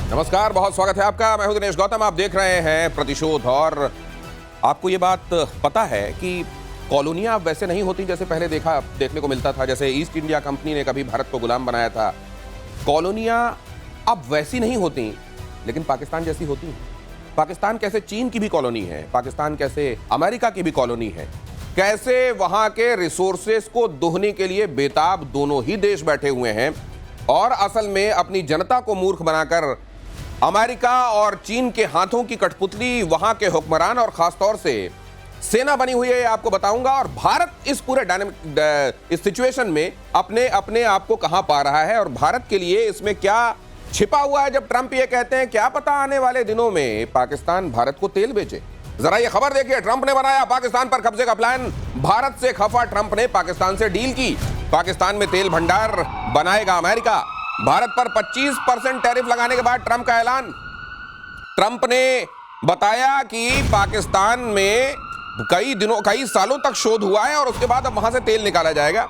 नमस्कार, बहुत स्वागत है आपका। मैं हूं दिनेश गौतम। आप देख रहे हैं प्रतिशोध। और आपको ये बात पता है कि कॉलोनियां अब वैसे नहीं होती जैसे पहले देखने को मिलता था। जैसे ईस्ट इंडिया कंपनी ने कभी भारत को गुलाम बनाया था, कॉलोनियां अब वैसी नहीं होती, लेकिन पाकिस्तान जैसी होती हैं। पाकिस्तान कैसे चीन की भी कॉलोनी है, पाकिस्तान कैसे अमेरिका की भी कॉलोनी है, कैसे वहां के रिसोर्सेस को दोहने के लिए बेताब दोनों ही देश बैठे हुए हैं और असल में अपनी जनता को मूर्ख बनाकर अमेरिका और चीन के हाथों की कठपुतली वहां के हुक्मरान और खासतौर से सेना बनी हुई है, आपको बताऊंगा। और भारत इस पूरे डायनेमिक इस सिचुएशन में अपने आप को कहां पा रहा है और भारत के लिए इसमें क्या छिपा हुआ है। जब ट्रंप ये कहते हैं क्या पता आने वाले दिनों में पाकिस्तान भारत को तेल बेचे। जरा ये खबर देखिए, ट्रंप ने बनाया पाकिस्तान पर कब्जे का प्लान। भारत से खफा ट्रंप ने पाकिस्तान से डील की। पाकिस्तान में तेल भंडार बनाएगा अमेरिका। भारत पर 25% टैरिफ लगाने के बाद ट्रंप का ऐलान। ट्रंप ने बताया कि पाकिस्तान में कई सालों तक शोध हुआ है और उसके बाद अब वहां से तेल निकाला जाएगा।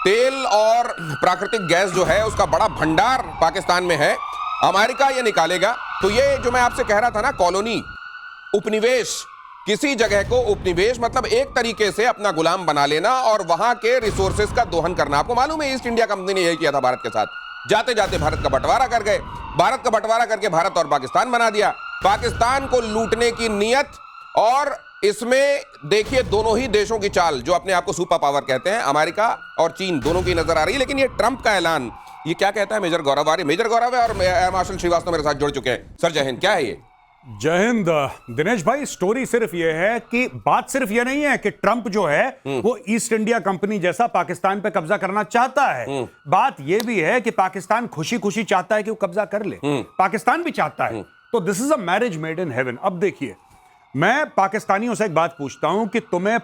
तेल और प्राकृतिक गैस जो है उसका बड़ा भंडार पाकिस्तान में है, अमेरिका ये निकालेगा। तो ये जो मैं आपसे कह रहा था ना, कॉलोनी, उपनिवेश, किसी जगह को उपनिवेश मतलब एक तरीके से अपना गुलाम बना लेना और वहां के रिसोर्सेज का दोहन करना। आपको मालूम है ईस्ट इंडिया कंपनी ने यही किया था भारत के साथ। जाते जाते भारत का बंटवारा कर गए। भारत का बंटवारा करके भारत और पाकिस्तान बना दिया, पाकिस्तान को लूटने की नीयत। और इसमें देखिए दोनों ही देशों की चाल, जो अपने आप को सुपर पावर कहते हैं, अमेरिका और चीन, दोनों की नजर आ रही है। लेकिन ये ट्रंप का ऐलान, ये क्या कहता है मेजर गौरव आर्य? मेजर गौरव है और एयर मार्शल श्रीवास्तव मेरे साथ जुड़ चुके हैं। सर जय हिंद। क्या है ये? जय हिंद दिनेश भाई। स्टोरी सिर्फ यह है कि बात सिर्फ यह नहीं है कि ट्रंप जो है वो ईस्ट इंडिया कंपनी जैसा पाकिस्तान पे कब्जा करना चाहता है। बात यह भी है कि पाकिस्तान खुशी खुशी चाहता है कि वो कब्जा कर ले। पाकिस्तान भी चाहता है। तो this is a marriage made in heaven. अब देखिए, मैं पाकिस्तानियों से एक बात पूछता हूं कि तुम्हें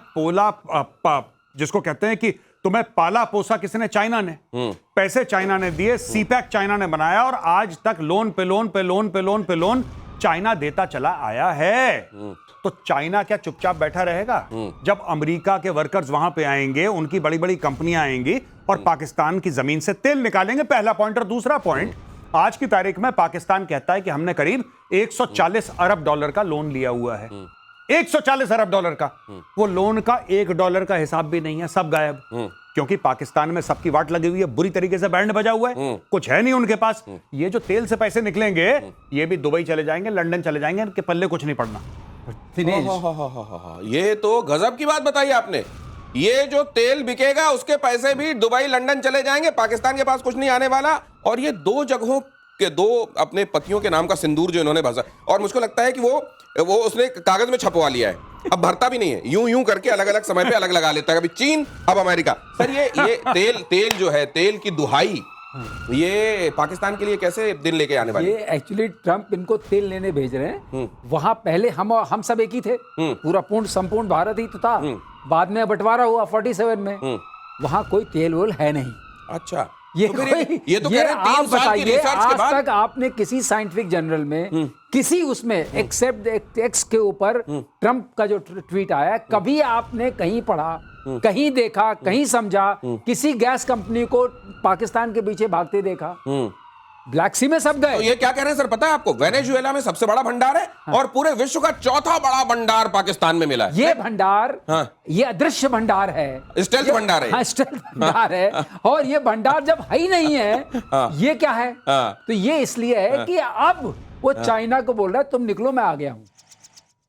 जिसको कहते हैं कि तुम्हें पाला पोसा किसने? चाइना ने। पैसे चाइना ने दिए, सीपैक चाइना ने बनाया और आज तक लोन पे लोन पे लोन पे लोन पे लोन चाइना देता चला आया है। तो चाइना क्या चुपचाप बैठा रहेगा? जब अमेरिका के वर्कर्स वहां पे आएंगे, उनकी बड़ी बड़ी कंपनियां आएंगी और पाकिस्तान की जमीन से तेल निकालेंगे। पहला पॉइंट। और दूसरा पॉइंट, आज की तारीख में पाकिस्तान कहता है कि हमने करीब 140 अरब डॉलर का लोन लिया हुआ है। 140 अरब डॉलर का। वो लोन का $1 का हिसाब भी नहीं है, सब गायब। क्योंकि पाकिस्तान में सबकी वाट लगी हुई है, बुरी तरीके से बैंड बजा हुआ है, कुछ है नहीं उनके पास। ये जो तेल से पैसे निकलेंगे, ये भी दुबई चले जाएंगे, लंदन चले जाएंगे, इनके पल्ले कुछ नहीं पड़ना। ये तो गजब की बात बताई आपने। ये जो तेल बिकेगा उसके पैसे भी दुबई लंदन चले जाएंगे, पाकिस्तान के पास कुछ नहीं आने वाला। और ये दो जगहों के दो अपने पतियों के नाम का सिंदूर जो इन्होंने भसा, और मुझको लगता है कि वो उसने कागज में छपवा लिया है, अब भरता भी नहीं है, यूं यूं करके अलग अलग समय पे अलग लगा लेता है। कभी चीन, अब अमेरिका। सर ये तेल जो है, तेल की दुहाई, ये पाकिस्तान के लिए कैसे दिन लेके आने वाले? ये एक्चुअली ट्रंप इनको तेल लेने भेज रहे हैं। वहां पहले हम सब एक ही थे, पूरा संपूर्ण भारत ही तो था। बाद में बंटवारा हुआ 47 में। वहां कोई तेल वेल है नहीं। अच्छा, ये तो ये तो कह रहे हैं आप 3 साल की बताइए, रिसर्च के बाद आज तक आपने किसी साइंटिफिक जर्नल में किसी उसमें एक्सेप्ट एक्स के ऊपर ट्रंप का जो ट्वीट आया, कभी आपने कहीं पढ़ा, कहीं देखा, कहीं समझा, किसी गैस कंपनी को पाकिस्तान के पीछे भागते देखा? ब्लैक सी में सब गए। तो ये क्या कह रहे हैं सर, पता है आपको? वेनेजुएला में सबसे बड़ा भंडार है और पूरे विश्व का चौथा बड़ा भंडार पाकिस्तान में मिला है। ये भंडार, ये अदृश्य भंडार है, स्टेल्थ भंडार है। हाँ, स्टेल्थ भंडार है। और ये भंडार जब है ही नहीं है, ये क्या है? तो ये इसलिए है कि अब वो चाइना को बोल रहा है तुम निकलो, मैं आ गया हूं।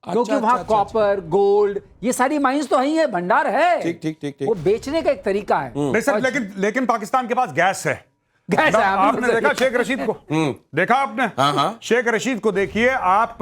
क्योंकि वहां कॉपर, गोल्ड, ये सारी माइंस तो ही है, भंडार है। ठीक। वो बेचने का एक तरीका है। नहीं सर, लेकिन पाकिस्तान के पास गैस है। गैस है। आपने देखा शेख रशीद को? देखा आपने? हाँ। शेख रशीद को देखिए आप,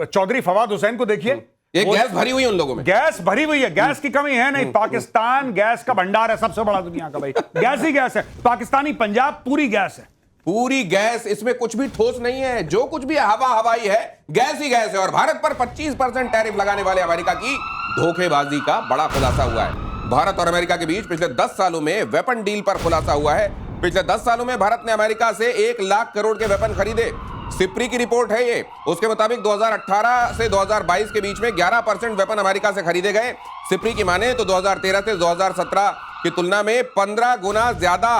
चौधरी फवाद हुसैन को देखिए। ये गैस भरी हुई है उन लोगों में। गैस भरी हुई है, गैस की कमी है नहीं। पाकिस्तान गैस का भंडार है, सबसे बड़ा दुनिया का भाई। गैस ही गैस है। पाकिस्तानी पंजाब पूरी गैस है, पूरी गैस। इसमें कुछ भी ठोस नहीं है, जो कुछ भी हवाई है, गैस ही गैस है। और भारत पर 25% टैरिफ लगाने वाले अमेरिका की धोखेबाजी का बड़ा खुलासा हुआ है। भारत और अमेरिका के बीच पिछले 10 सालों में वेपन डील पर खुलासा हुआ है। पिछले 10 सालों में भारत ने अमेरिका से 1 लाख करोड़ के वेपन खरीदे। सिप्री की रिपोर्ट है ये। उसके मुताबिक 2018 से 2022 के बीच में 11% वेपन अमेरिका से खरीदे गए। सिप्री की माने तो 2013 से 2017 की तुलना में 15 गुना ज्यादा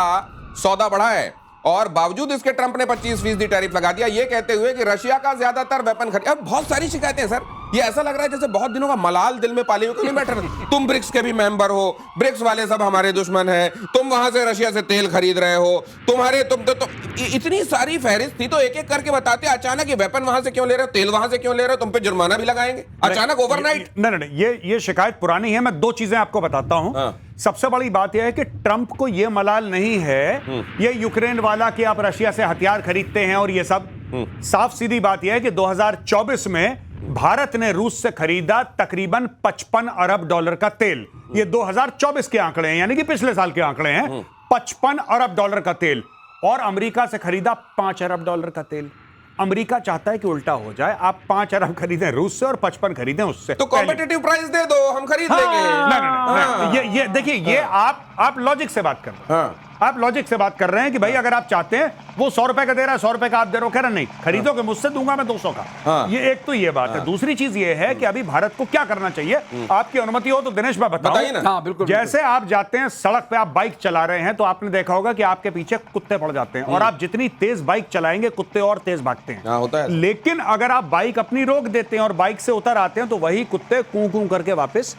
सौदा बढ़ा है। और बावजूद इसके ट्रंप ने 25% टैरिफ लगा दिया, ये कहते हुए कि रशिया का ज्यादातर वेपन खरीद। अब बहुत सारी शिकायतें हैं सर, ये ऐसा लग रहा है जैसे बहुत दिनों का मलाल दिल में पाले हुए नहीं बैठ रहे। तुम ब्रिक्स के भी मेंबर हो, ब्रिक्स वाले सब हमारे दुश्मन हैं, तुम वहां से रशिया से तेल खरीद रहे हो, तुम्हारे तुम तो इतनी सारी फहरिस्त थी, तो एक एक करके बताते अचानक ये वेपन वहां से क्यों ले रहे हो, तेल वहां से क्यों ले रहे हो, तुम पे जुर्माना भी लगाएंगे अचानक ओवरनाइट। नहीं, ये शिकायत पुरानी है। मैं दो चीजें आपको बताता हूं। सबसे बड़ी बात यह है कि ट्रंप को यह मलाल नहीं है ये यूक्रेन वाला कि आप रशिया से हथियार खरीदते हैं और ये सब। साफ सीधी बात यह है कि 2024 में भारत ने रूस से खरीदा तकरीबन 55 अरब डॉलर का तेल। ये 2024 के आंकड़े हैं, यानी कि पिछले साल के आंकड़े हैं। 55 अरब डॉलर का तेल। और अमेरिका से खरीदा 5 अरब डॉलर का तेल। अमेरिका चाहता है कि उल्टा हो जाए, आप 5 अरब खरीदें रूस से और 55 खरीदें उससे। तो कॉम्पिटिटिव प्राइस दे दो, हम खरीद लेंगे। नहीं, ये देखिए, ये आप लॉजिक से बात कर रहे हैं। आप लॉजिक से बात कर रहे हैं कि भाई अगर आप चाहते हैं, वो 100 रुपए का दे रहा है, 100 रुपए का आप दे रहे हो, कह रहे नहीं खरीदोगे मुझसे, दूंगा मैं 200 का। ये एक तो ये बात है। दूसरी चीज ये है कि अभी भारत को क्या करना चाहिए, आपकी अनुमति हो तो दिनेश भाई बताइए ना। हाँ, बिल्कुल। जैसे आप जाते हैं सड़क पे, आप बाइक चला रहे हैं, तो आपने देखा होगा कि आपके पीछे कुत्ते पड़ जाते हैं, और आप जितनी तेज बाइक चलाएंगे कुत्ते और तेज भागते हैं। होता है। लेकिन अगर आप बाइक अपनी रोक देते हैं और बाइक से उतर आते हैं, तो वही कुत्ते कूं कूं करके वापस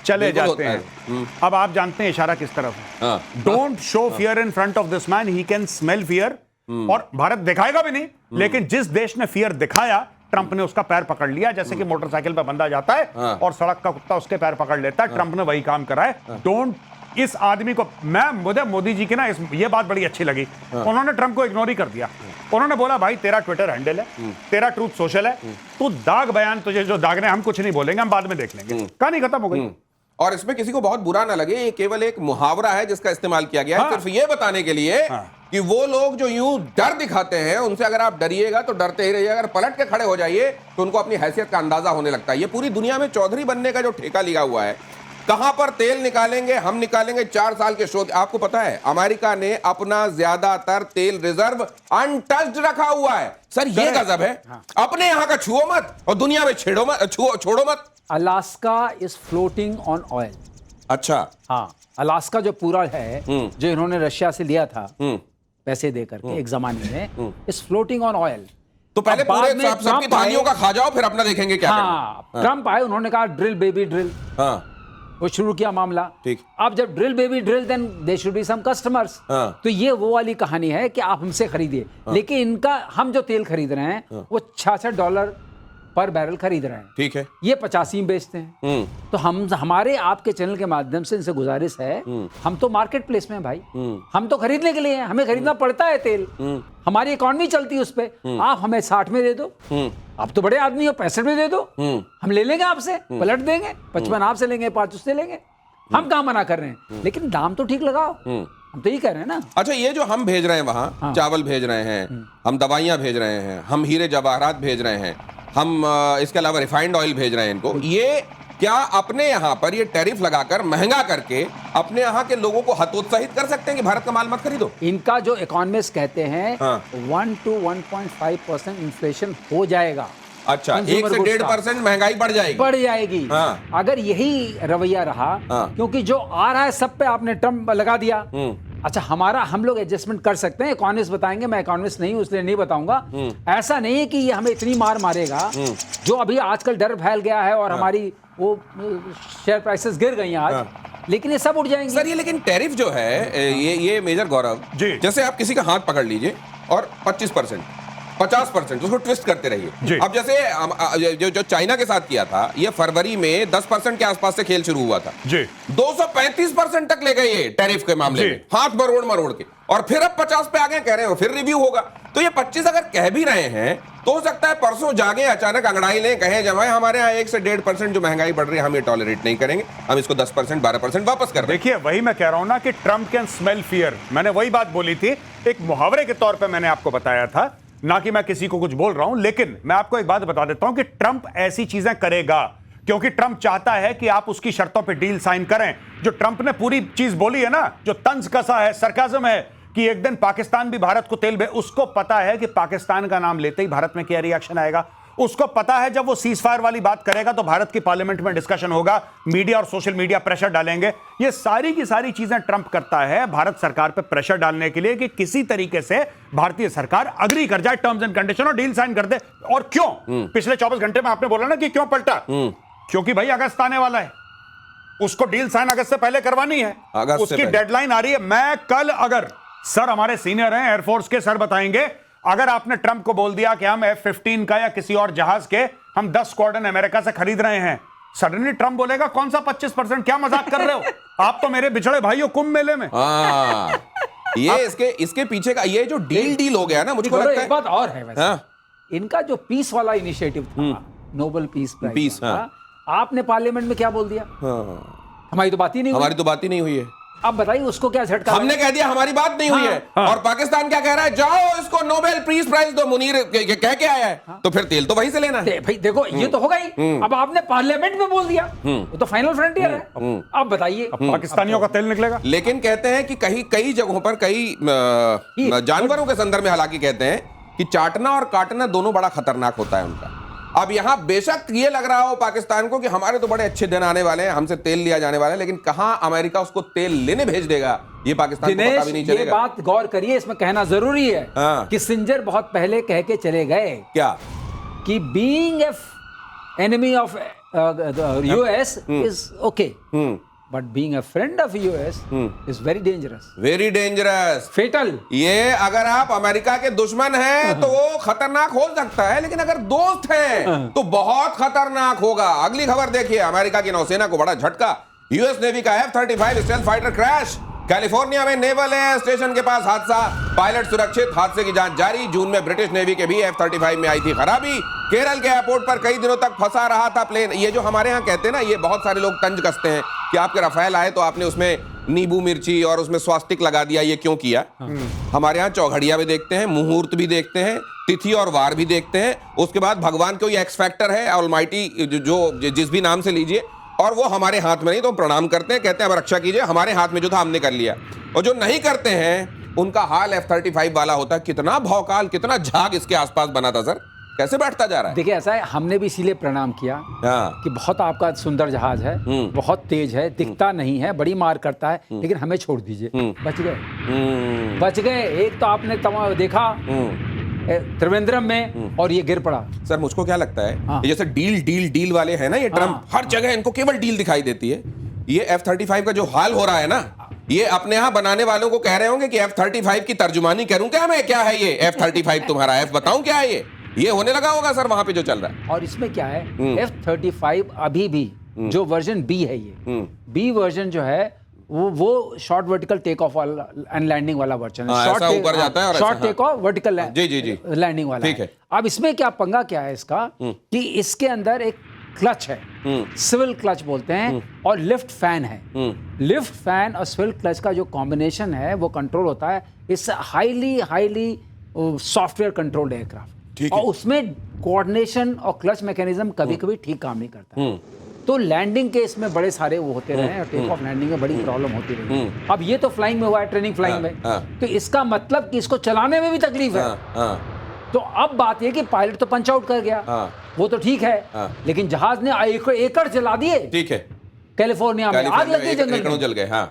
चले जाते हैं। अब आप जानते हैं इशारा किस तरफ है। Don't show fear in front of this man, he can smell fear. और भारत दिखाएगा भी नहीं, लेकिन जिस देश ने फियर दिखाया, ट्रंप ने उसका पैर पकड़ लिया। जैसे कि मोटरसाइकिल पर बंदा जाता है और सड़क का कुत्ता उसके पैर पकड़ लेता है, ट्रंप ने वही काम करा है। डोंट इस आदमी को, मुझे मोदी जी की ना ये बात बड़ी अच्छी लगी। उन्होंने ट्रंप को इग्नोर ही कर दिया। उन्होंने बोला भाई तेरा ट्विटर हैंडल है, तेरा ट्रूथ सोशल है, तू दाग बयान तुझे जो दागने, हम कुछ नहीं बोलेंगे, हम बाद में देख लेंगे। कहानी खत्म हो गई। और इसमें किसी को बहुत बुरा ना लगे, ये केवल एक मुहावरा है जिसका इस्तेमाल किया गया है सिर्फ ये बताने के लिए कि वो लोग जो यूं डर दिखाते हैं, उनसे अगर आप डरिएगा तो डरते ही रहिए, अगर पलट के खड़े हो जाइए तो उनको अपनी हैसियत का अंदाजा होने लगता है। ये पूरी दुनिया में चौधरी बनने का जो ठेका लिया हुआ है, कहां पर तेल निकालेंगे, हम निकालेंगे। 4 साल के शोध, आपको पता है अमेरिका ने अपना ज्यादातर तेल रिजर्व अनटच्ड रखा हुआ है। सर ये गजब है। अपने यहां का छुओ मत और दुनिया में छेड़ो मत, छोड़ो मत। Alaska is floating on oil. अच्छा। हाँ, अलास्का जो पूरा है, जो इन्होंने रशिया से लिया था पैसे दे करके एक जमाने में, इज फ्लोटिंग ऑन ऑयल। तो पहले पूरे सबकी थालियों का खा जाओ, फिर अपना देखेंगे क्या करना। ट्रंप आए, उन्होंने कहा ड्रिल बेबी ड्रिल। वो शुरू किया मामला। ठीक। अब जब drill baby drill, then they should be some customers. तो ये वो वाली कहानी है कि आप हमसे खरीदिए, लेकिन इनका, हम जो तेल खरीद रहे हैं वो $66 पर बैरल खरीद रहे हैं। ठीक है। ये 85 में बेचते हैं। तो हमारे आपके चैनल के माध्यम से इनसे गुजारिश है, हम तो मार्केट प्लेस में भाई, हम तो खरीदने के लिए हैं, हमें खरीदना पड़ता है तेल, हमारी इकोनॉमी चलती है उस पे। आप हमें 60 में दे दो, आप तो बड़े आदमी हो, 65 में दे दो, हम ले लेंगे आपसे, पलट देंगे। 55 आपसे लेंगे, 5 उससे लेंगे। हम कहाँ मना कर रहे हैं, लेकिन दाम तो ठीक लगाओ, हम तो यही कह रहे हैं ना। अच्छा, ये जो हम भेज रहे हैं वहां, चावल भेज रहे हैं, हम दवाइयां भेज रहे हैं, हम हीरे जवाहरात भेज रहे हैं, हम इसके अलावा रिफाइंड ऑयल भेज रहे हैं इनको, ये क्या अपने यहाँ पर ये टैरिफ लगाकर महंगा करके अपने यहाँ के लोगों को हतोत्साहित कर सकते हैं कि भारत का माल मत खरीदो? इनका जो इकोनॉमिस्ट कहते हैं 1 to 1.5% इन्फ्लेशन हो जाएगा। अच्छा, 1 से 1.5% महंगाई बढ़ जाएगी। अगर यही रवैया रहा, क्योंकि जो आ रहा है सब पे आपने ट्रम्प लगा दिया। अच्छा, हम लोग एडजस्टमेंट कर सकते हैं, इकोनॉमिस्ट बताएंगे, मैं इकोनॉमिस्ट नहीं हूं इसलिए नहीं बताऊंगा। ऐसा नहीं है कि ये हमें इतनी मार मारेगा, जो अभी आजकल डर फैल गया है और हमारी वो शेयर प्राइसेस गिर गई हैं आज, लेकिन ये सब उड़ जाएंगे। सर ये लेकिन टैरिफ जो है, ये मेजर गौरव जी, जैसे आप किसी का हाथ पकड़ लीजिए और 25%, 50% उसको ट्विस्ट करते रहिए। अब जैसे जो चाइना के साथ किया था, ये फरवरी में 10% के आसपास से खेल शुरू हुआ था जी, 235% तक ले गए ये टैरिफ के मामले में, हाथ मरोड़ के, और फिर अब 50 पे आ गए, कह रहे हैं फिर रिव्यू होगा। तो ये 25 अगर कह भी रहे हैं तो हो सकता है परसों जागे अचानक अंगड़ाई लें, कहें जमाए हमारे यहाँ 1 से 1.5% जो महंगाई बढ़ रही है हम ये टॉलरेट नहीं करेंगे, हम इसको 10%, 12% वापस कर दें। देखिए, वही मैं कह रहा हूं ना कि ट्रंप कैन स्मेल फियर। मैंने वही बात बोली थी, एक मुहावरे के तौर पे मैंने आपको बताया था, ना कि मैं किसी को कुछ बोल रहा हूं। लेकिन मैं आपको एक बात बता देता हूं कि ट्रंप ऐसी चीजें करेगा क्योंकि ट्रंप चाहता है कि आप उसकी शर्तों पे डील साइन करें। जो ट्रंप ने पूरी चीज बोली है ना, जो तंज कसा है, सरकाज़म है कि एक दिन पाकिस्तान भी भारत को तेल उसको पता है कि पाकिस्तान का नाम लेते ही भारत में क्या रिएक्शन आएगा। उसको पता है जब वो सीज फायर वाली बात करेगा तो भारत की पार्लियामेंट में डिस्कशन होगा, मीडिया और सोशल मीडिया प्रेशर डालेंगे। ये सारी की सारी चीजें ट्रंप करता है भारत सरकार पे प्रेशर डालने के लिए कि किसी तरीके से भारतीय सरकार अग्री कर जाए टर्म्स एंड कंडीशन और डील साइन कर दे। और क्यों? पिछले 24 घंटे में आपने बोला ना कि क्यों पलटा, क्योंकि भाई अगस्त आने वाला है, उसको डील साइन अगस्त से पहले करवानी है, उसकी डेडलाइन आ रही है। मैं कल, अगर सर हमारे सीनियर हैं एयरफोर्स के, सर बताएंगे, अगर आपने ट्रंप को बोल दिया कि हम F-15 का या किसी और जहाज के हम 10 स्क्वाड्रन अमेरिका से खरीद रहे हैं, सडनली ट्रंप बोलेगा कौन सा 25%, क्या मजाक कर रहे हो आप तो मेरे बिछड़े भाई हो कुंभ मेले में। ये इसके पीछे का ये जो डील हो गया ना, मुझको लगता है एक बात और है वैसे, इनका जो पीस वाला इनिशिएटिव था, नोबेल पीस प्राइज था, आपने पार्लियामेंट में क्या बोल दिया? हमारी तो बात ही नहीं हुई है। अब बताइए उसको क्या झटका? हमने कह दिया हमारी बात नहीं हुई है, और पाकिस्तान क्या कह रहा है, जाओ इसको नोबेल पीस प्राइज दो, मुनीर कह के आया है, तो फिर तेल तो वहीं से लेना है। भाई देखो ये तो होगा ही, अब आपने पार्लियामेंट में बोल दिया, वो तो फाइनल फ्रंटियर है। अब बताइए पाकिस्तानियों का तेल निकलेगा। लेकिन कहते हैं कि कई जगहों पर कई जानवरों के संदर्भ में हालांकि कहते हैं कि चाटना और काटना दोनों बड़ा खतरनाक होता है उनका। अब यहां बेशक ये लग रहा हो पाकिस्तान को कि हमारे तो बड़े अच्छे दिन आने वाले हैं, हमसे तेल लिया जाने वाला है, लेकिन कहां अमेरिका उसको तेल लेने भेज देगा ये पाकिस्तान को पता भी नहीं चलेगा। ये बात गौर करिए, इसमें कहना जरूरी है। किसिंजर बहुत पहले कह के चले गए क्या कि being enemy of US is okay, but being a friend of US is very dangerous, fatal. ये अगर आप अमेरिका के दुश्मन हैं तो वो खतरनाक हो सकता है, लेकिन अगर दोस्त हैं तो बहुत खतरनाक होगा। अगली खबर देखिए, अमेरिका की नौसेना को बड़ा झटका, यूएस नेवी का F-35 stealth fighter crash, California में नेवल एयर स्टेशन के पास हादसा, पायलट सुरक्षित, हादसे की जांच जारी। जून में ब्रिटिश नेवी के भी F-35 में आई थी खराबी, केरल के एयरपोर्ट पर कई दिनों तक फंसा रहा था प्लेन। ये जो हमारे यहाँ कहते हैं ना, ये बहुत सारे लोग तंज कसते हैं कि आपके रफेल आए तो आपने उसमें नींबू मिर्ची और उसमें स्वास्तिक लगा दिया, ये क्यों किया? हमारे यहाँ चौघड़िया भी देखते हैं, मुहूर्त भी देखते हैं, तिथि और वार भी देखते हैं, उसके बाद भगवान को ये एक्स फैक्टर है ऑलमाइटी, जो जिस भी नाम से लीजिए, और वो हमारे हाथ में नहीं, तो हम प्रणाम करते हैं, कहते हैं अब रक्षा कीजिए, हमारे हाथ में जो था हमने कर लिया। और जो नहीं करते हैं उनका हाल F-35 वाला होता है। कितना भौकाल, कितना झाग इसके आसपास बना था सर, कैसे बैठता जा रहा है? देखिए ऐसा है, हमने भी इसीलिए प्रणाम किया कि बहुत आपका सुंदर जहाज है, बहुत तेज है, दिखता नहीं है, बड़ी मार करता है, लेकिन हमें छोड़ दीजिए। बच गए। एक तो आपने देखा त्रिवेंद्रम में, और ये गिर पड़ा। सर मुझको क्या लगता है, जैसे डील वाले हैं ना ये ट्रम्प, हर जगह इनको केवल डील दिखाई देती है। ये F-35 का जो हाल हो रहा है ना, ये अपने यहाँ बनाने वालों को कह रहे होंगे कि F-35 की तर्जुमानी करूं क्या मैं, क्या है ये F-35 तुम्हारा, F बताऊं क्या है ये होने लगा होगा सर वहां पे जो चल रहा है। और इसमें क्या है, F-35 अभी भी जो वर्जन बी है, ये बी वर्जन जो है वो short vertical take off and landing वाला वर्जन है। Short take off vertical landing वाला है। अब इसमें क्या पंगा क्या है इसका, कि इसके अंदर एक क्लच है, सिविल क्लच बोलते हैं, और लिफ्ट फैन है। लिफ्ट फैन और सिविल क्लच का जो कॉम्बिनेशन है वो कंट्रोल होता है इस हाईली सॉफ्टवेयर कंट्रोल्ड एयरक्राफ्ट, और उसमें कोऑर्डिनेशन और क्लच मैकेनिज्म कभी कभी ठीक काम नहीं करता। तो लैंडिंग के इसमें बड़े सारे वो होते रहे, और टेक ऑफ लैंडिंग में बड़ी प्रॉब्लम होती रही। अब ये तो फ्लाइंग में हुआ है, ट्रेनिंग फ्लाइंग में, तो इसका मतलब कि इसको चलाने में भी तकलीफ है। तो अब बात ये कि पायलट तो पंच आउट कर गया, वो तो ठीक है, लेकिन जहाज ने एकड़ जला दिए। ठीक है, कैलिफोर्निया में आग लग गई, जंगल में जल गए।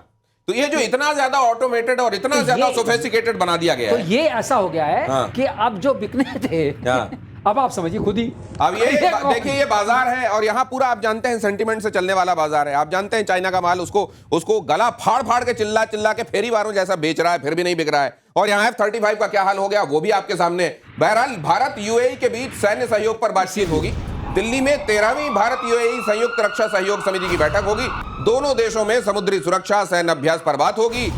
तो ये जो इतना ज्यादा ऑटोमेटेड और इतना ज्यादा सोफिस्टिकेटेड बना दिया गया है, तो ये ऐसा हो गया है कि अब जो बिकने थे, अब आप समझिए खुद ही। अब ये देखिए, ये बाजार है, और यहाँ पूरा आप जानते हैं सेंटिमेंट से चलने वाला बाजार है। आप जानते हैं चाइना का माल उसको गला फाड़ के चिल्ला के फेरीवारों जैसा बेच रहा है, फिर भी नहीं बिक रहा है। और यहाँ F-35 का क्या हाल हो गया वो भी आपके सामने। बहरहाल भारत यूएई के बीच सैन्य सहयोग पर बातचीत होगी। दिल्ली में 13वीं भारत यूएई संयुक्त रक्षा सहयोग समिति की बैठक होगी। दोनों देशों में समुद्री सुरक्षा, सैन्य अभ्यास पर बात होगी।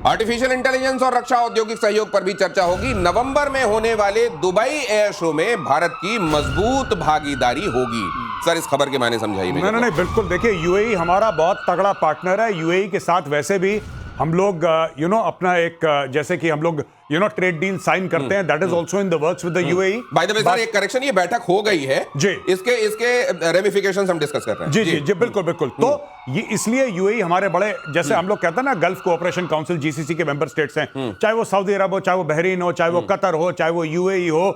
आर्टिफिशियल इंटेलिजेंस और रक्षा औद्योगिक सहयोग पर भी चर्चा होगी। नवंबर में होने वाले दुबई एयर शो में भारत की मजबूत भागीदारी होगी। सर इस खबर के मायने समझाइए। नहीं, बिल्कुल। देखिए यूएई हमारा बहुत तगड़ा पार्टनर है। यूएई के साथ वैसे भी हम लोग अपना एक जैसे कि हम लोग ट्रेड डील साइन करते हैं, that is also in the works with the UAE. By the way sir, एक करेक्शन, ये बैठक हो गई है जी, इसके रेमिफिकेशंस हम डिस्कस कर रहे हैं। जी बिल्कुल बिल्कुल। तो ये इसलिए यूएई हमारे बड़े, जैसे हम लोग कहते हैं ना, गल्फ कोऑपरेशन काउंसिल जीसीसी के मेंबर स्टेट्स हैं, चाहे वो सऊदी अरब हो, चाहे वो बहरीन हो, चाहे वो कतर हो, चाहे वो यूएई हो,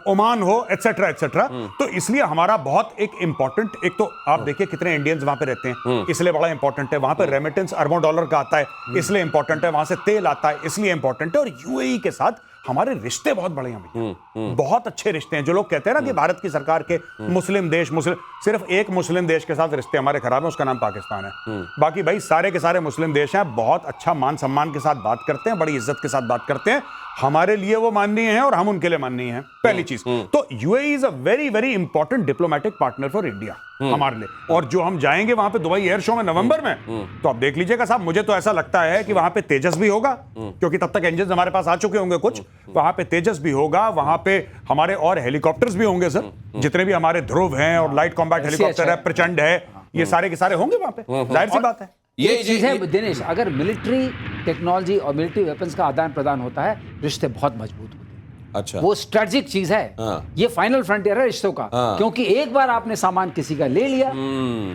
ओमान हो, एटसेट्रा एटसेट्रा। तो इसलिए हमारा बहुत एक इंपॉर्टेंट, एक तो आप देखिए कितने इंडियंस वहां पे रहते हैं, इसलिए बड़ा इंपॉर्टेंट है। वहां पे रेमिटेंस अरबों डॉलर का आता है, इसलिए इंपॉर्टेंट है। वहां से तेल आता है, इसलिए इंपॉर्टेंट है। और यूएई के साथ हमारे रिश्ते बहुत बड़े हैं भैया, बहुत अच्छे रिश्ते हैं। जो लोग कहते हैं ना कि भारत की सरकार के मुस्लिम सिर्फ एक मुस्लिम देश के साथ रिश्ते हमारे खराब है, उसका नाम पाकिस्तान है। बाकी भाई सारे के सारे मुस्लिम देश हैं, बहुत अच्छा मान सम्मान के साथ बात करते हैं, बड़ी इज्जत के साथ बात करते हैं। हमारे लिए वो माननीय है और हम उनके लिए माननीय हैं, पहली चीज। तो UAE is a very very important diplomatic partner for India हमारे लिए। और जो हम जाएंगे वहां पे दुबई एयर शो में नवंबर में, तो आप देख लीजिएगा साहब, मुझे तो ऐसा लगता है कि वहां पे तेजस भी होगा, क्योंकि तब तक इंजन हमारे पास आ चुके होंगे कुछ। वहां पे तेजस भी होगा, वहां पे हमारे और हेलीकॉप्टर्स भी होंगे सर, जितने भी हमारे ध्रुव हैं और लाइट कॉम्बैट हेलीकॉप्टर है, प्रचंड है, ये सारे के सारे होंगे वहां पे, जाहिर सी बात है। ये चीज है दिनेश, अगर मिलिट्री टेक्नोलॉजी और मिलिट्री वेपन्स का आदान प्रदान होता है, रिश्ते बहुत मजबूत होते हैं। अच्छा, वो स्ट्रेटेजिक चीज है। ये फाइनल फ्रंटियर है रिश्तों का, क्योंकि एक बार आपने सामान किसी का ले लिया,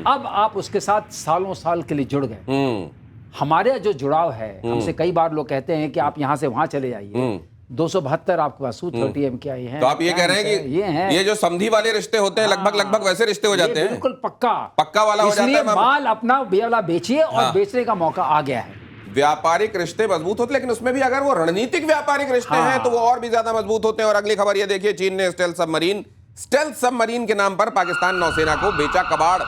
अब आप उसके साथ सालों साल के लिए जुड़ गए। हमारे जो जुड़ाव है, हमसे कई बार लोग कहते हैं कि आप यहां से वहां चले जाइए, 272 आपके पास Su-30 MKI है। तो आप ये कह रहे हैं कि ये जो संधि वाले रिश्ते होते हैं, लगभग वैसे रिश्ते हो जाते हैं, बिल्कुल पक्का वाला हो जाता है। इसलिए माल अपना वाला बेचिए, और बेचने का मौका आ गया है। व्यापारिक रिश्ते मजबूत होते हैं, लेकिन उसमें भी अगर वो रणनीतिक व्यापारिक रिश्ते हैं तो वो और भी ज्यादा मजबूत होते हैं। और अगली खबर ये देखिए, चीन ने स्टेल्थ सबमरीन के नाम पर पाकिस्तान नौसेना को बेचा कबाड़।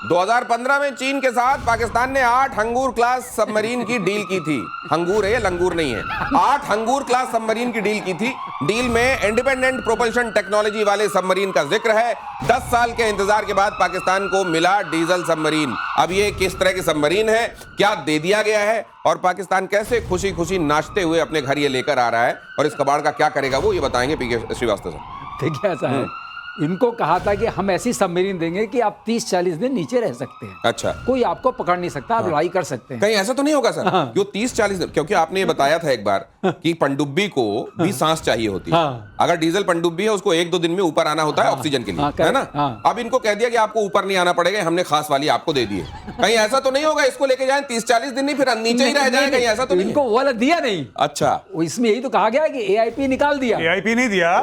2015 में चीन के साथ पाकिस्तान ने 8 हंगूर क्लास सबमरीन की डील की थी। हंगूर है, लंगूर नहीं है। 8 हंगूर क्लास सबमरीन की डील की थी। डील में इंडिपेंडेंट प्रोपल्शन टेक्नोलॉजी वाले सबमरीन का जिक्र है। 10 साल के इंतजार के बाद पाकिस्तान को मिला डीजल सबमरीन। अब ये किस तरह की सबमरीन है, क्या दे दिया गया है, और पाकिस्तान कैसे खुशी खुशी नाचते हुए अपने घर ये लेकर आ रहा है, और इस कबाड़ का क्या करेगा, वो ये बताएंगे पीके श्रीवास्तव साहब। देखिए, ऐसा है, इनको कहा था कि हम ऐसी सबमरीन देंगे कि आप 30-40 दिन नीचे रह सकते हैं। अच्छा, कोई आपको पकड़ नहीं सकता, आप लड़ाई कर सकते हैं। कहीं ऐसा तो नहीं होगा सर कि 30-40 दिन, क्योंकि आपने ये बताया था एक बार कि पनडुब्बी को भी सांस चाहिए होती है। अगर डीजल पनडुब्बी है, उसको 1-2 दिन में ऊपर आना होता है ऑक्सीजन के लिए, है ना। अब इनको कह दिया कि आपको ऊपर नहीं आना पड़ेगा, हमने खास वाली आपको दे दी है। कहीं ऐसा तो नहीं होगा इसको लेके जाए 30-40 दिन नहीं, फिर नीचे ही रह जाए, कहीं ऐसा तो नहीं? इनको वो वाला दिया नहीं। अच्छा, इसमें यही तो कहा गया कि AIP निकाल दिया। AIP नहीं दिया,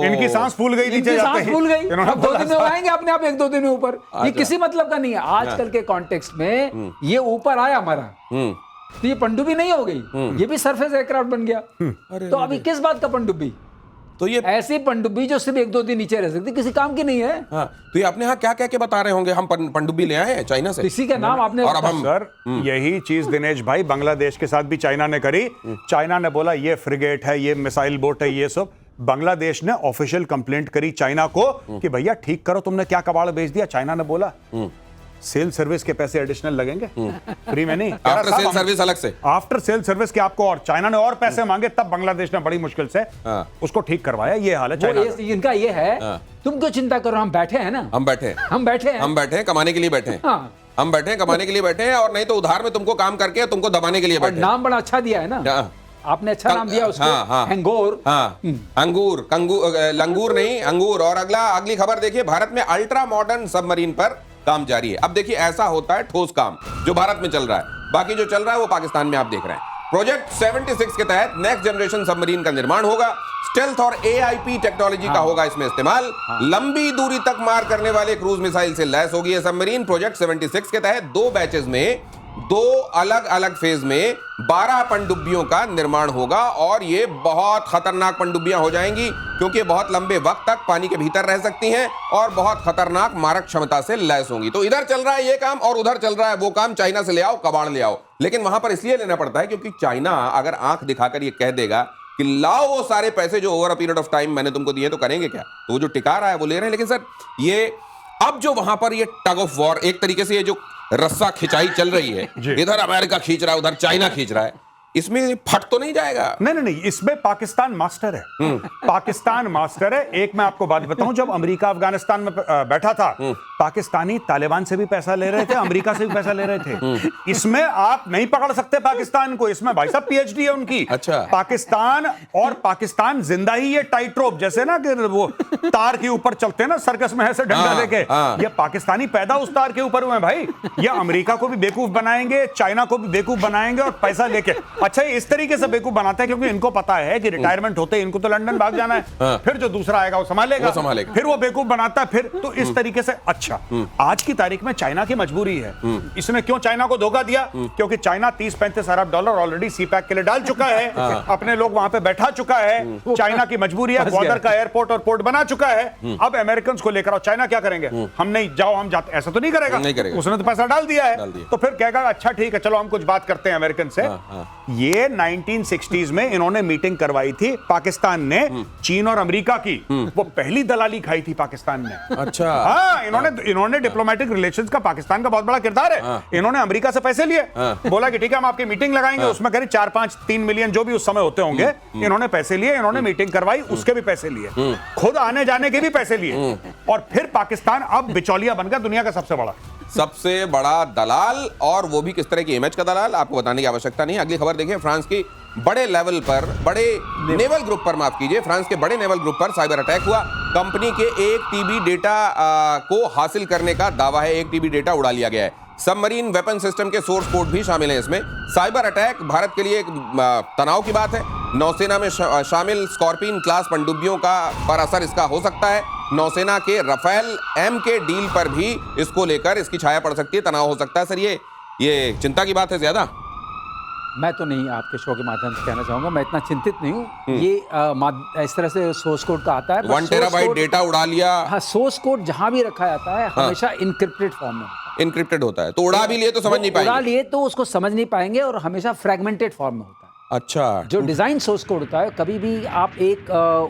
इनकी सांस फूल गई, नीचे जाते ही फूल गई, 2 दिन में आएंगे अपने आप 1-2 दिन में ऊपर। ये किसी मतलब का नहीं है। आजकल के कॉन्टेक्स्ट में ये ऊपर आया हमारा, तो ये पनडुब्बी नहीं हो गई, ये भी सरफेस एयरक्राफ्ट बन गया। तो अभी किस बात का पनडुब्बी? तो ये ऐसी पनडुब्बी जो सिर्फ 1-2 दिन नीचे रह सकती, किसी काम की नहीं है। तो ये आपने यहाँ क्या कह के बता रहे होंगे, हम पनडुब्बी ले आए हैं चाइना से, किसी का नाम आपने, और अब हम सर यही चीज दिनेश भाई बांग्लादेश के साथ भी चाइना ने करी। चाइना ने बोला ये फ्रिगेट है, ये मिसाइल बोट है, ये सब। बांग्लादेश ने ऑफिशियल कंप्लेंट करी चाइना को कि भैया ठीक करो, तुमने क्या कबाड़ बेच दिया। चाइना ने बोला सेल सर्विस के पैसे एडिशनल लगेंगे, फ्री में नहीं, आफ्टर सेल सर्विस अलग से, आफ्टर सेल सर्विस के आपको। और चाइना ने और पैसे मांगे, तब बांग्लादेश ने बड़ी मुश्किल से उसको ठीक करवाया। ये हाल है चाइना का। इनका ये है, तुम क्यों चिंता करो, हम बैठे हैं ना, हम बैठे हैं कमाने के लिए बैठे हैं, हम बैठे हैं कमाने के लिए बैठे हैं, और नहीं तो उधार में तुमको काम करके तुमको दबाने के लिए बैठे। नाम बड़ा अच्छा दिया है ना आपने, अच्छा नाम दिया उसको, हैंगोर। अंगूर, लंगूर नहीं, अंगूर। और अगली खबर देखिए, भारत में अल्ट्रा मॉडर्न सबमरीन पर काम जारी है। अब देखिए, ऐसा होता है ठोस काम जो भारत में चल रहा है, बाकी जो चल रहा है वो पाकिस्तान में आप देख रहे हैं। प्रोजेक्ट 76 के तहत नेक्स्ट जनरेशन सबमरीन का निर्माण होगा। स्टेल्थ और AIP टेक्नोलॉजी का होगा इसमें इस्तेमाल। लंबी दूरी तक मार करने वाले क्रूज मिसाइल से लैस होगी यह सबमरीन। प्रोजेक्ट 76 के तहत 2 बैचेस में 2 अलग अलग फेज में 12 पनडुब्बियों का निर्माण होगा, और ये बहुत खतरनाक पनडुब्बियां हो जाएंगी, क्योंकि बहुत लंबे वक्त तक पानी के भीतर रह सकती हैं और बहुत खतरनाक मारक क्षमता से लैस होंगी। तो इधर चल रहा है ये काम, और उधर चल रहा है वो काम, चाइना से ले आओ, कबाड़ ले आओ। लेकिन वहां पर इसलिए लेना पड़ता है क्योंकि चाइना अगर आंख दिखाकर ये कह देगा कि लाओ वो सारे पैसे जो over a period of time मैंने तुमको दिए, तो करेंगे क्या? तो वो जो टिका रहा है वो ले रहे हैं। लेकिन सर, ये अब जो वहां पर ये टग ऑफ वॉर, एक तरीके से ये जो रस्सा खिंचाई चल रही है, इधर अमेरिका खींच रहा है, उधर चाइना खींच रहा है, इसमें फट तो नहीं जाएगा? नहीं, इसमें पाकिस्तान मास्टर है। पाकिस्तान मास्टर है। एक मैं आपको बात बताऊं, जब अमेरिका अफगानिस्तान में बैठा था, पाकिस्तानी तालिबान से भी पैसा ले रहे थे, अमेरिका से भी पैसा ले रहे थे। इसमें आप नहीं पकड़ सकते पाकिस्तान को। इसमें भाई साहब पीएचडी है उनकी। अच्छा। पाकिस्तान जिंदा ही ये टाइट रोप, जैसे ना कि वो तार के ऊपर चलते हैं ना सर्कस में, ऐसे डंडा लेके, ये पाकिस्तानी पैदा उस तार के ऊपर हुए भाई। ये अमेरिका को भी बेवकूफ बनाएंगे, चाइना को भी बेवकूफ बनाएंगे और पैसा लेके। अच्छा, ये इस तरीके से बेवकूफ बनाता है क्योंकि इनको पता है कि रिटायरमेंट होते इनको तो लंदन भाग जाना है, फिर जो दूसरा आएगा वो संभालेगा, फिर वो बेवकूफ बनाता है, फिर तो इस तरीके से। अच्छा, आज की तारीख में चाइना की मजबूरी है। इसने क्यों चाइना को धोखा दिया? क्योंकि चाइना 30-35 अरब डॉलर ऑलरेडी सीपैक के लिए डाल चुका है, अपने लोग वहां पे बैठा चुका है। चाइना की मजबूरी है, ग्वादर का एयरपोर्ट और पोर्ट बना चुका है। अब अमेरिकन को लेकर आओ, चाइना क्या करेंगे? हम नहीं, जाओ हम जाते, ऐसा तो नहीं करेगा। उसने तो पैसा डाल दिया है, तो फिर कहेगा अच्छा ठीक है चलो हम कुछ बात करते हैं अमेरिकन से। ये 1960s में इन्होंने मीटिंग करवाई थी पाकिस्तान ने, चीन और अमेरिका की। वो पहली दलाली खाई थी पाकिस्तान ने। अच्छा। हाँ, इन्होंने डिप्लोमेटिक रिलेशंस का पाकिस्तान का बहुत बड़ा किरदार है। इन्होंने अमेरिका से पैसे लिए, बोला कि ठीक है हम आपकी मीटिंग लगाएंगे, उसमें करीब 4-5-3 मिलियन जो भी उस समय होते होंगे, इन्होंने पैसे लिए, इन्होंने मीटिंग करवाई, उसके भी पैसे लिए, खुद आने जाने के भी पैसे लिए, और फिर पाकिस्तान अब बिचौलिया बन गया दुनिया का सबसे बड़ा दलाल। और वो भी किस तरह की इमेज का दलाल, आपको बताने की आवश्यकता नहीं। अगली खबर देखिए, फ्रांस की बड़े लेवल पर, बड़े नेवल ग्रुप पर, माफ कीजिए, फ्रांस के बड़े नेवल ग्रुप पर साइबर अटैक हुआ। कंपनी के 1 TB डेटा को हासिल करने का दावा है। 1 TB डेटा उड़ा लिया गया है। सबमरीन वेपन सिस्टम के सोर्स कोड भी शामिल हैं इसमें। साइबर अटैक भारत के लिए एक तनाव की बात है। नौसेना में शामिल स्कॉर्पियन क्लास पनडुब्बियों का पर असर इसका हो सकता है। नौसेना के राफेल M के डील पर भी इसको लेकर इसकी छाया पड़ सकती है, तनाव हो सकता है। सर, ये चिंता की बात है ज्यादा? मैं तो नहीं आपके शो के माध्यम से कहना चाहूंगा, मैं इतना चिंतित नहीं हूँ। ये इस तरह से सोर्स कोड का आता है, 1 टेराबाइट डेटा उड़ा लिया। हाँ, सोर्स कोड जहां भी रखा जाता है हमेशा इनक्रिप्टेड फॉर्म में होता है। इनक्रिप्टेड होता है, तो उड़ा भी लिए तो समझ नहीं पाएंगे। उड़ा लिए तो उसको समझ नहीं पाएंगे, और हमेशा फ्रेगमेंटेड फॉर्म में होता है। अच्छा। जो डिजाइन सोर्स कोड होता है, कभी भी आप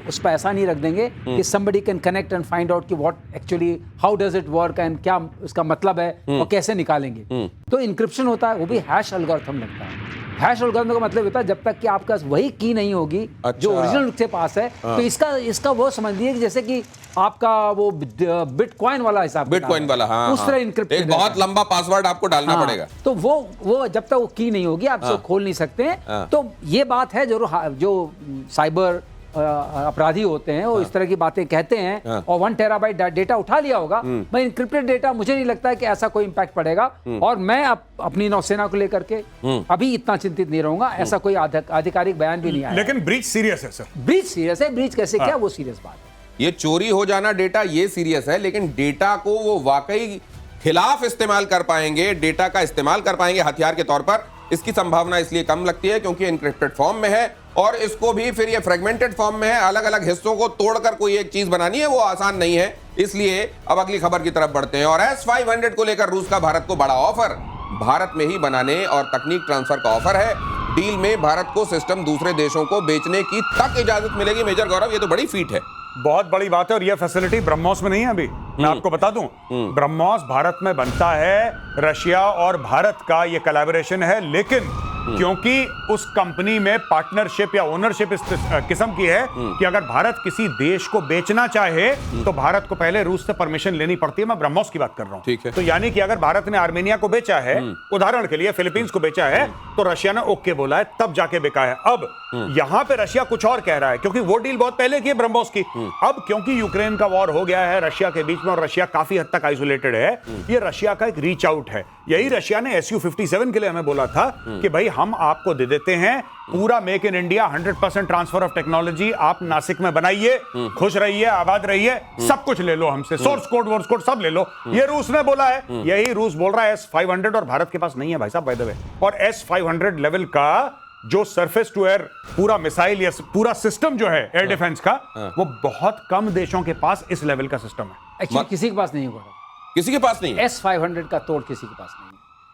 उस पर ऐसा नहीं रख देंगे कि somebody can connect and find out कि what actually how does it work and क्या उसका मतलब है और कैसे निकालेंगे। तो इंक्रिप्शन होता है, वो भी हैश एल्गोरिथम लगता है। हैश एल्गोरिथम का मतलब होता है जब तक कि आपके पास वही की नहीं होगी जो ओरिजिनल के पास है, तो इसका वो समझ लीजिए कि जैसे कि आपका वो बिटकॉइन वाला हिसाब, बिटकॉइन वाला, हाँ, उस तरह इंक्रिप्टेड, एक बहुत लंबा पासवर्ड आपको डालना पड़ेगा। तो वो जब तक वो की नहीं होगी आप उसको खोल नहीं सकते। तो ये बात है, जो साइबर अपराधी होते हैं वो इस तरह की बातें कहते हैं, और 1 टेराबाइट डेटा उठा लिया होगा। मैं इंक्रिप्टेड डेटा, मुझे नहीं लगता है कि ऐसा कोई इंपैक्ट पड़ेगा, और मैं अपनी नौसेना को लेकर के अभी इतना चिंतित नहीं रहूंगा। ऐसा कोई आधिकारिक बयान भी नहीं आया। लेकिन ब्रीच सीरियस है सर। ब्रीच सीरियस है। ब्रीच कैसे, क्या वो सीरियस बात है? ये चोरी हो जाना डेटा, ये सीरियस है, लेकिन डेटा को वो वाकई खिलाफ इस्तेमाल कर पाएंगे, डेटा का इस्तेमाल कर पाएंगे हथियार के तौर पर, इसकी संभावना इसलिए कम लगती है क्योंकि इनक्रिप्टेड फॉर्म में है, और इसको भी फिर ये फ्रेगमेंटेड फॉर्म में है। अलग अलग हिस्सों को तोड़कर कोई एक चीज बनानी है, वो आसान नहीं है। इसलिए अब अगली खबर की तरफ बढ़ते हैं। और S-500 को लेकर रूस का भारत को बड़ा ऑफर, भारत में ही बनाने और तकनीक ट्रांसफर का ऑफर है। डील में भारत को सिस्टम दूसरे देशों को बेचने की तक इजाजत मिलेगी। मेजर गौरव, ये तो बड़ी फीट है, बहुत बड़ी बात है। और यह फैसिलिटी ब्रह्मोस में नहीं है अभी, मैं आपको बता दूं। ब्रह्मोस भारत में बनता है, रशिया और भारत का यह कोलैबोरेशन है, लेकिन क्योंकि उस कंपनी में पार्टनरशिप या ओनरशिप इस किस्म की है कि अगर भारत किसी देश को बेचना चाहे तो भारत को पहले रूस से परमिशन लेनी पड़ती है। मैं ब्रह्मोस की बात कर रहा हूं। ठीक है। तो यानी कि अगर भारत ने आर्मेनिया को बेचा है, उदाहरण के लिए फिलीपींस को बेचा है, तो रशिया ने ओके बोला है, तब जाके बिका है। अब यहां पे रशिया कुछ और कह रहा है, क्योंकि वो डील बहुत पहले की है ब्रह्मोस की। अब क्योंकि यूक्रेन का वॉर हो गया है रशिया के बीच में, और रशिया काफी हद तक आइसोलेटेड है, ये रशिया का एक रीच आउट है। यही रशिया ने Su-57 के लिए हमें बोला था कि भाई हम आपको दे देते हैं पूरा make in India, 100% transfer of technology, आप नासिक में बनाइए, खुश रहिए, आबाद रहिए, सब कुछ ले लो हमसे, सोर्स कोड वोर्स कोड सब ले लो। ये रूस ने बोला है, यही रूस बोल रहा है S-500, और भारत के पास नहीं है भाई साहब, बाय द वे। और S-500 लेवल का जो सरफेस टू एयर पूरा मिसाइल या पूरा सिस्टम जो है एयर डिफेंस का, वो बहुत कम देशों के पास इस लेवल का सिस्टम है। एक्चुअली किसी के पास नहीं होगा, किसी के पास नहीं है। S-500 का तोड़ किसी के पास नहीं है।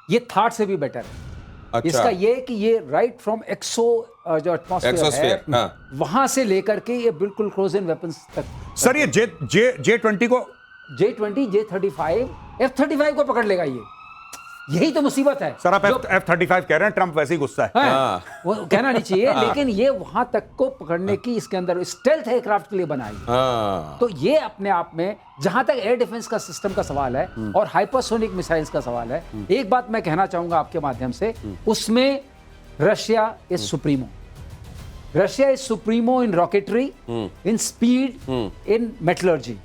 ये थाट से भी बेटर है। अच्छा। इसका ये कि ये राइट फ्रॉम जो एटमॉस्फेयर है, वहां से लेकर के ये बिल्कुल क्लोज इन वेपन्स तक। सर ये J-20 को, J-20, J-35, F-35 को पकड़ लेगा यही तो मुसीबत है सर आप F-35 कह रहे हैं, ट्रंप वैसे ही गुस्सा है। हाँ, वो कहना नहीं चाहिए, लेकिन ये वहां तक को पकड़ने की इसके अंदर स्टेल्थ एयरक्राफ्ट के लिए बनाई। तो ये अपने आप में, जहां तक एयर डिफेंस का सिस्टम का सवाल है और हाइपरसोनिक मिसाइल्स का सवाल है, एक बात मैं कहना चाहूंगा आपके माध्यम से, उसमें Russia is supremo. Russia is supremo in rocketry, in speed, in metallurgy,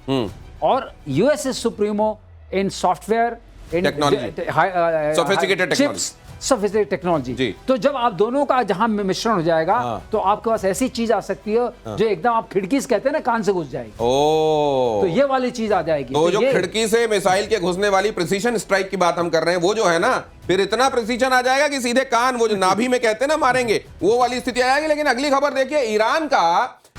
और US is supremo in software, in Sophisticated technology. Sophisticated technology. तो जब आप दोनों का जहां मिश्रण हो जाएगा, तो आपके पास ऐसी चीज आ सकती है जो एकदम आप खिड़की से कहते हैं ना, कान से घुस जाएगी। तो ये वाली चीज आ जाएगी। तो जो खिड़की से मिसाइल के घुसने वाली प्रिसीजन स्ट्राइक की बात हम कर रहे हैं, वो जो है ना, फिर इतना प्रिसीजन आ जाएगा कि सीधे कान, वो जो नाभि में कहते हैं ना मारेंगे, वो वाली स्थिति आ जाएगी। लेकिन अगली खबर देखिए, ईरान का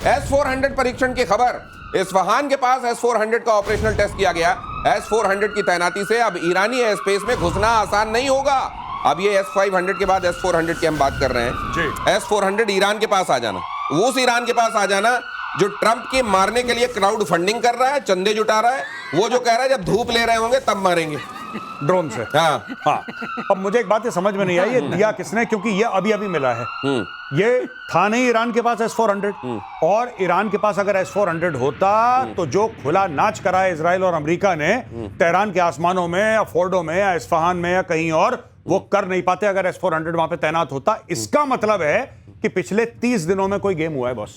S-400 परीक्षण की खबर। इस्फहान के पास S-400 का ऑपरेशनल टेस्ट किया गया। S-400 की तैनाती से अब ईरानी एयर स्पेस में घुसना आसान नहीं होगा। अब ये S-500 के बाद S-400 की हम बात कर रहे हैं। S-400 ईरान के पास आ जाना, उस ईरान के पास आ जाना जो ट्रंप के मारने के लिए क्राउड फंडिंग कर रहा है, चंदे जुटा रहा है, वो जो कह रहा है जब धूप ले रहे होंगे तब मारेंगे ड्रोन से। हाँ। अब मुझे एक बात ये समझ में नहीं आई, ये दिया किसने, क्योंकि ये अभी अभी मिला है। ये था नहीं ईरान के पास S-400, और ईरान के पास अगर S-400 होता तो जो खुला नाच करा है इजराइल और अमेरिका ने तेहरान के आसमानों में या फोर्डो में या इस्फहान में या कहीं और, वो कर नहीं पाते अगर S-400 वहां पे तैनात होता। इसका मतलब है कि पिछले 30 दिनों में कोई गेम हुआ है बॉस।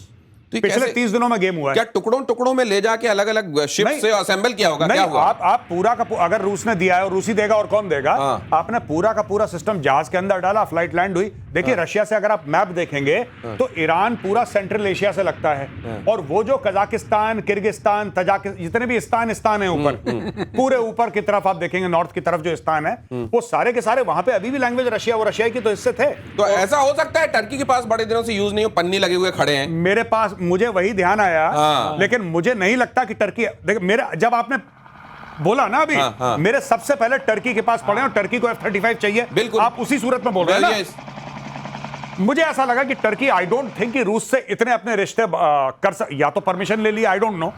तो पिछले 30 दिनों में गेम हुआ है। क्या टुकड़ों टुकड़ों में ले जाके अलग अलग शिप से असेंबल किया होगा? क्या हुआ? आप पूरा का अगर रूस ने दिया है, और रूसी देगा और कौन देगा, आपने पूरा का पूरा सिस्टम जहाज के अंदर डाला, फ्लाइट लैंड हुई। देखिए रशिया से अगर आप मैप देखेंगे तो ईरान पूरा सेंट्रल एशिया से लगता है, और वो जो कजाकिस्तान, किर्गिस्तान, तजाकिस्तान, जितने भी स्थान है ऊपर, पूरे ऊपर की तरफ आप देखेंगे, नॉर्थ की तरफ जो स्थान है, वो सारे के सारे वहां पे अभी भी लैंग्वेज रशिया, वो रशिया की तो हिस्से थे। तो ऐसा हो सकता है टर्की के पास बड़े दिनों से यूज नहीं हो, पन्नी लगे हुए खड़े हैं। मेरे पास, मुझे वही ध्यान आया, लेकिन मुझे नहीं लगता कि टर्की, देखिए मेरा, जब आपने बोला ना अभी, मेरे सबसे पहले टर्की के पास पड़े, और टर्की को F-35 चाहिए, बिल्कुल आप उसी सूरत में बोल रहे हैं ना। मुझे ऐसा लगा कि टर्की, आई डोंट थिंक कि रूस से इतने अपने रिश्ते या तो परमिशन ले लिया, आई डोंट नो,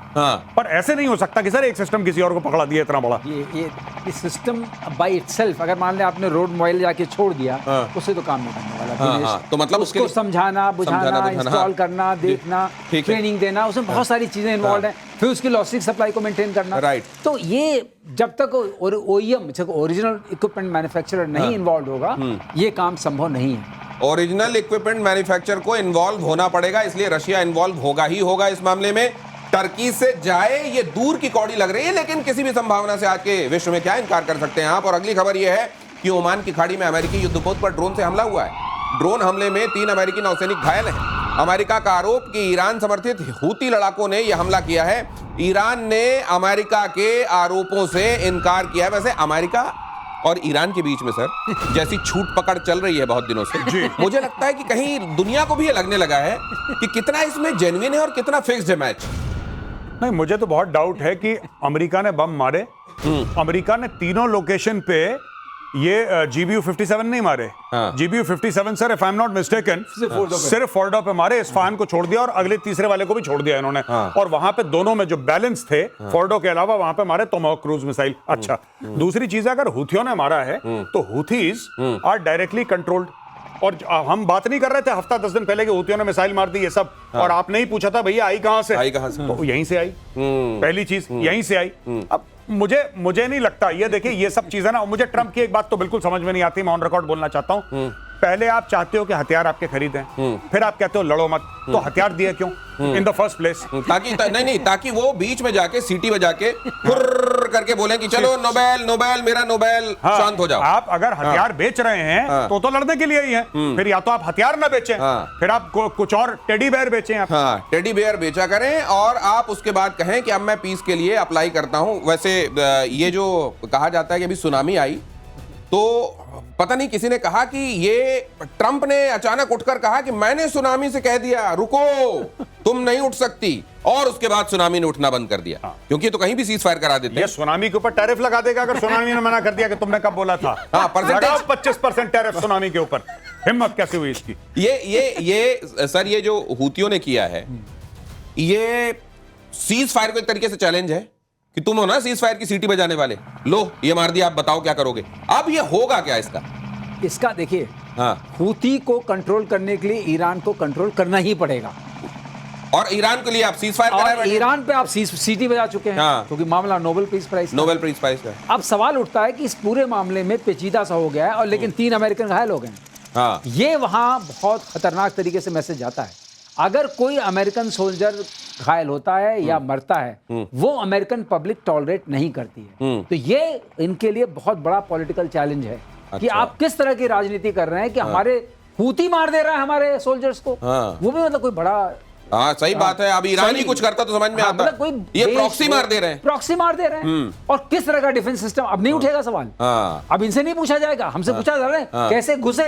पर ऐसे नहीं हो सकता कि सर एक सिस्टम किसी और को पकड़ा दिया इतना बड़ा। ये सिस्टम बाय इटसेल्फ, अगर मान ले आपने रोड मोबाइल जाके छोड़ दिया, उससे तो काम नहीं करने वाला। तो मतलब उसको समझाना, बुझाना, इंस्टॉल करना, देखना, ट्रेनिंग देना, उसमें बहुत सारी चीजें इन्वॉल्व हैं, फिर उसकी लॉजिस्टिक सप्लाई को मेंटेन करना। तो ये जब तक OEM, ओरिजिनल इक्विपमेंट मैन्युफैक्चरर नहीं इन्वॉल्व होगा, ये काम संभव नहीं है। ओरिजिनल इक्विपमेंट मैन्युफैक्चरर को इन्वॉल्व होना पड़ेगा, इसलिए रशिया इन्वॉल्व होगा ही होगा इस मामले में। टर्की से जाए ये दूर की कौड़ी लग रही है, लेकिन किसी भी संभावना से आज के विश्व में क्या इनकार कर सकते हैं आप। और अगली खबर यह है कि ओमान की खाड़ी में अमेरिकी युद्धपोत पर ड्रोन से हमला हुआ है। ड्रोन हमले में 3 अमेरिकी नौसैनिक घायल हैं। अमेरिका का आरोप कि ईरान समर्थित हूती लड़ाकों ने यह हमला किया है। ईरान ने अमेरिका के आरोपों से इनकार किया है। वैसे अमेरिका और ईरान के बीच में सर जैसी छूट पकड़ चल रही है बहुत दिनों से, मुझे लगता है कि कहीं दुनिया को भी ये लगने लगा है कि कितना इसमें जेन्युइन है और कितना फिक्स्ड है मैच। नहीं, मुझे तो बहुत डाउट है कि अमेरिका ने बम मारे, अमेरिका ने तीनों लोकेशन पे ये GBU-57 नहीं मारे। GBU-57 sir, if I am not mistaken, सिर्फ फोर्डो पे मारे, इस्फहान को छोड़ दिया और अगले तीसरे वाले को भी छोड़ दिया इन्होंने। और वहां पे दोनों में जो बैलेंस थे, फोर्डो के अलावा वहां पे मारे टोमाहोक क्रूज मिसाइल। अच्छा, दूसरी चीज, अगर हूथियों ने मारा है तो हूथीज आर डायरेक्टली कंट्रोल्ड। और हम बात नहीं कर रहे थे हफ्ता 10 दिन पहले कि हूथियों ने मिसाइल मार दी ये सब, और आपने ही पूछा था भैया आई कहां से? तो यहीं से आई, पहली चीज यहीं से आई। अब मुझे नहीं लगता, ये देखिए ये सब चीजें ना, मुझे ट्रंप की एक बात तो बिल्कुल समझ में नहीं आती, मैं ऑन रिकॉर्ड बोलना चाहता हूं। पहले आप चाहते हो कि हथियार आपके खरीदें, फिर आप कहते हो लड़ो मत, तो हथियार दिए क्यों इन द फर्स्ट प्लेस? ताकि वो बीच में जाके सीटी बजा के फुर्र करके बोले कि चलो नोबेल नोबेल मेरा नोबेल, शांत हो जाओ। आप अगर हथियार बेच रहे हैं तो लड़ने के लिए ही है, फिर या तो आप हथियार ना बेचें, फिर आप कुछ और टेडी बेयर बेचें। आप टेडी बेयर बेचा करें और आप उसके बाद कहें कि अब मैं पीस के लिए अप्लाई करता हूं। वैसे ये जो कहा जाता है कि अभी सुनामी आई, तो पता नहीं किसी ने कहा कि ये ट्रंप ने अचानक उठकर कहा कि मैंने सुनामी से कह दिया रुको तुम नहीं उठ सकती, और उसके बाद सुनामी ने उठना बंद कर दिया। क्योंकि तो कहीं भी सीज फायर करा देते हैं। ये सुनामी के ऊपर टैरिफ लगा देगा अगर सुनामी ने मना कर दिया कि तुमने कब बोला था। 25% टैरिफ सुनामी के ऊपर। हिम्मत कैसे हुई इसकी? ये सर, ये जो हूतियों ने किया है, ये सीज फायर को एक तरीके से चैलेंज है कि तुम हो ना सीज फायर की सीटी बजाने वाले, लो ये मार दिया, आप बताओ क्या करोगे। अब ये होगा क्या इसका देखिए, हाँ, हूती को कंट्रोल करने के लिए ईरान को कंट्रोल करना ही पड़ेगा। और ईरान के लिए आप सीज फायर कराए और बैठे। ईरान पे आप सीटी बजा चुके हैं, हाँ। क्योंकि मामला Nobel peace prize. Nobel peace prize का। अब सवाल उठता है कि इस पूरे मामले में पेचीदा सा हो गया है, और लेकिन 3 अमेरिकन घायल हो गए हैं। हाँ, ये वहां बहुत खतरनाक तरीके से मैसेज जाता है। अगर कोई अमेरिकन सोल्जर घायल होता है या मरता है, वो अमेरिकन पब्लिक टॉलरेट नहीं करती है। तो ये इनके लिए बहुत बड़ा पॉलिटिकल चैलेंज है कि अच्छा। आप किस तरह की राजनीति कर रहे हैं कि हमारे हूती मार दे रहा है हमारे सोल्जर्स को। हाँ। वो भी मतलब कोई बड़ा, हाँ सही बात है। अब ईरान ही कुछ करता तो समझ में आता। मतलब कोई ये देश प्रॉक्सी को मार दे रहे हैं। प्रॉक्सी मार दे रहे हैं। और किस तरह का डिफेंस सिस्टम, अब नहीं उठेगा सवाल। हाँ, अब इनसे नहीं पूछा जाएगा, हमसे पूछा जा रहा है हाँ। कैसे घुसे,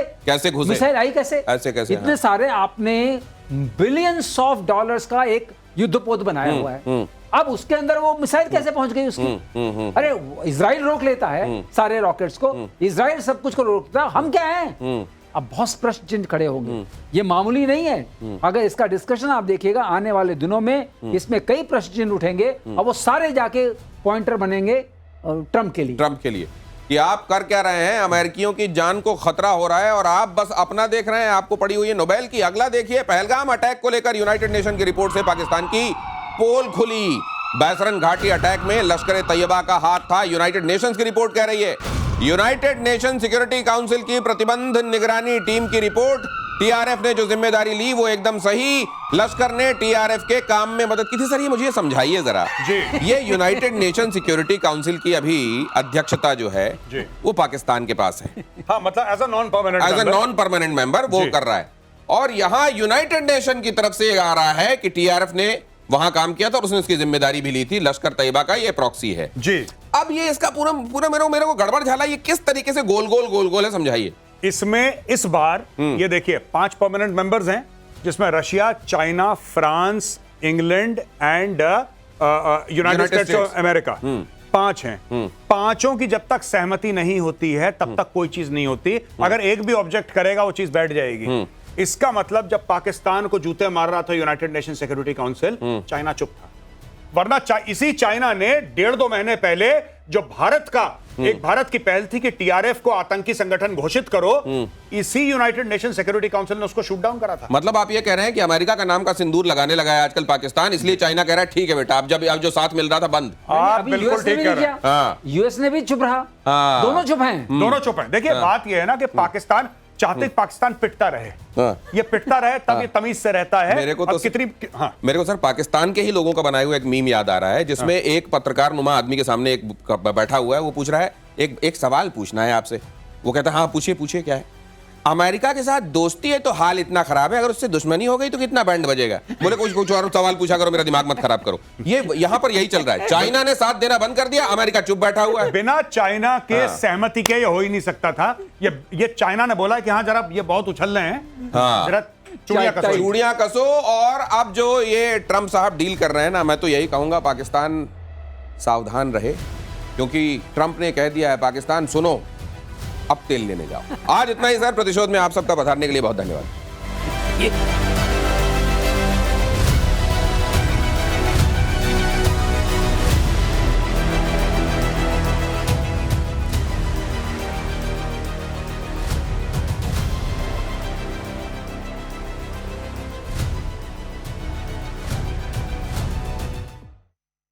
मिसाइल आई कैसे, ऐसे कैसे, इतने हाँ। सारे आपने बिलियंस ऑफ डॉलर्स का एक युद्धपोत बनाया हुआ है। अब उसके अंदर वो मिसाइल कैसे पहुंच गई उसकी? अरे इजराइल रोक लेता है सारे रॉकेट्स को, इजराइल सब कुछ को रोकता है, हम क्या हैं? अब बहुत प्रश्न चिन्ह खड़े होंगे। ये मामूली नहीं है। अगर इसका डिस्कशन आप देखिएगा आने वाले दिनों में, इसमें कई प्रश्न चिन्ह उठेंगे और वो सारे जाके पॉइंटर बनेंगे ट्रंप के लिए। कि आप कर क्या रहे हैं, अमेरिकियों की जान को खतरा हो रहा है और आप बस अपना देख रहे हैं, आपको पड़ी हुई है नोबेल की। अगला देखिए, पहलगाम अटैक को लेकर यूनाइटेड नेशन की रिपोर्ट से पाकिस्तान की पोल खुली। बैसरन घाटी अटैक में लश्कर तैयबा का हाथ था, यूनाइटेड नेशंस की रिपोर्ट कह रही है। यूनाइटेड नेशन सिक्योरिटी काउंसिल की प्रतिबंध निगरानी टीम की रिपोर्ट, टीआरएफ ने जो जिम्मेदारी ली वो एकदम सही। लश्कर ने टीआरएफ के काम में मदद की थी। सर ये मुझे समझाइए जरा जी। ये यूनाइटेड नेशन सिक्योरिटी काउंसिल की अभी अध्यक्षता जो है जी। वो पाकिस्तान के पास है, हाँ, मतलब as a non permanent member वो जी। कर रहा है। और यहां यूनाइटेड नेशन की तरफ से आ रहा है कि टीआरएफ ने वहां काम किया था और उसने उसकी जिम्मेदारी भी ली थी। लश्कर तैयबा का ये प्रॉक्सी है जी। अब ये इसका पूरा पूरा मेरे को गड़बड़ झाला, ये किस तरीके से गोल गोल है, समझाइए। इसमें इस बार ये देखिए 5 परमानेंट मेंबर्स हैं, जिसमें Russia, China, France, England and United states of America 5 हैं। पांचों की जब तक सहमति नहीं होती है तब तक कोई चीज नहीं होती। अगर एक भी ऑब्जेक्ट करेगा वो चीज बैठ जाएगी। इसका मतलब जब पाकिस्तान को जूते मार रहा था United nation security council, China चुप था। वरना इसी चाइना ने 1.5-2 महीने पहले जो भारत की पहल थी कि टीआरएफ को आतंकी संगठन घोषित करो, इसी यूनाइटेड नेशन सिक्योरिटी काउंसिल ने उसको शूट डाउन करा था। मतलब आप ये कह रहे हैं कि अमेरिका का नाम का सिंदूर लगाने लगा है आजकल पाकिस्तान, इसलिए चाइना कह रहा है ठीक है बेटा, अब जो साथ मिल रहा था बंद। आप अभी बिल्कुल यूएस ने ठीक भी कह नहीं रहे हैं। किया, यूएस ने भी चुप रहा। हाँ। दोनों चुप हैं। दोनों चुप हैं। देखिए बात यह है ना कि पाकिस्तान चाहते पाकिस्तान पिटता रहे, ये पिटता रहे तब ये तमीज से रहता है। मेरे को तो मेरे को सर पाकिस्तान के ही लोगों का बनाया हुआ एक मीम याद आ रहा है, जिसमें एक पत्रकार नुमा आदमी के सामने एक बैठा हुआ है, वो पूछ रहा है एक सवाल पूछना है आपसे। वो कहता है हाँ पूछिए क्या है। अमेरिका के साथ दोस्ती है तो हाल इतना खराब है, अगर उससे दुश्मनी हो गई तो कितना बैंड बजेगा। बोले कुछ और सवाल पूछा करो, मेरा दिमाग मत खराब करो। ये यहां पर यही चल रहा है। चाइना ने साथ देना बंद कर दिया, अमेरिका चुप बैठा हुआ है। बिना चाइना के सहमति के ये हो ही नहीं सकता था। ये चाइना ने बोला कि हाँ जरा ये बहुत उछल रहे हैं, हाँ। जरा चूड़ियां कसो। और अब जो ये ट्रंप साहब डील कर रहे हैं ना, मैं तो यही कहूंगा पाकिस्तान सावधान रहे, क्योंकि ट्रंप ने कह दिया है पाकिस्तान सुनो अब तेल लेने जाओ। आज इतना ही सर, प्रतिशोध में आप सबका पधारने के लिए बहुत धन्यवाद।